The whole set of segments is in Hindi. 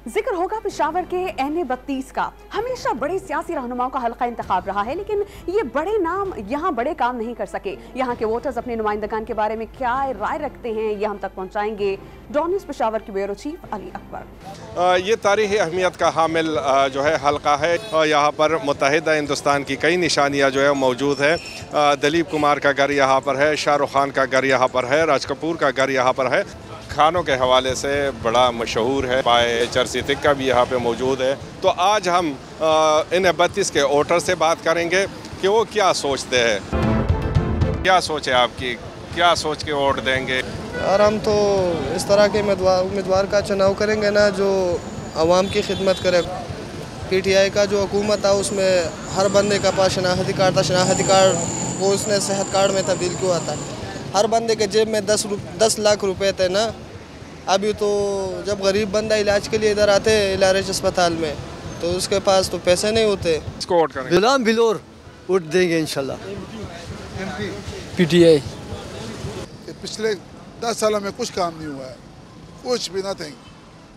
जिक्र होगा पेशावर के NA-32 का। हमेशा बड़े सियासी रहनुमाओं का हल्का इंतखाब रहा है, लेकिन ये बड़े नाम यहाँ बड़े काम नहीं कर सके। यहाँ के वोटर्स अपने नुमाइंदगान के बारे में क्या राय रखते हैं, ये हम तक पहुँचाएंगे डॉन न्यूज़ पेशावर के ब्यूरो चीफ अली अकबर। ये तारीख़ी अहमियत का हामिल जो है हल्का है। यहाँ पर मुत्तहिदा हिंदुस्तान की कई निशानियाँ जो है मौजूद है। दिलीप कुमार का घर यहाँ पर है, शाहरुख खान का घर यहाँ पर है, राज कपूर का घर यहाँ पर है। खानों के हवाले से बड़ा मशहूर है। पाए चरसी टिक्का भी यहाँ पे मौजूद है। तो आज हम NA-32 के वोटर से बात करेंगे कि वो क्या सोचते हैं। क्या सोच है आपकी, क्या सोच के वोट देंगे? यार हम तो इस तरह के उम्मीदवार का चुनाव करेंगे ना जो आवाम की खिदमत करे। PTI का जो हुकूमत था उसमें हर बंदे का पास शनाख्ती कार्ड था। शनाख्ती कार्ड वो उसने सेहत कार्ड में तब्दील किया था। हर बंदे के जेब में 10 लाख रुपए थे ना। अभी तो जब गरीब बंदा इलाज के लिए इधर आते हैं इलाज अस्पताल में तो उसके पास तो पैसे नहीं होते। इसको वोट करेंगे। गुलाम बिलोर वोट देंगे इंशाल्लाह। PTI। पिछले 10 सालों में कुछ काम नहीं हुआ है, कुछ भी नथिंग,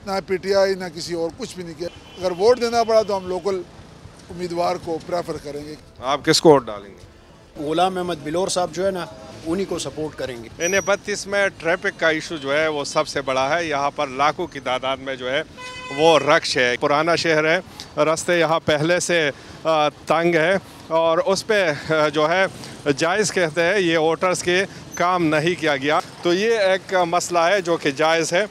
ना PTI ना किसी और कुछ भी नहीं किया। अगर वोट देना पड़ा तो हम लोकल उम्मीदवार को प्रेफर करेंगे। आप किसको वोट डालेंगे? गुलाम अहमद बिलोर साहब जो है ना उन्हीं को सपोर्ट करेंगे। NA-32 में ट्रैफिक का इशू जो है वो सबसे बड़ा है। यहाँ पर लाखों की तादाद में जो है वो रक्श है। पुराना शहर है, रास्ते यहाँ पहले से तंग है और उस पर जो है जायज़ कहते हैं ये वोटर्स के काम नहीं किया गया। तो ये एक मसला है जो कि जायज़ है।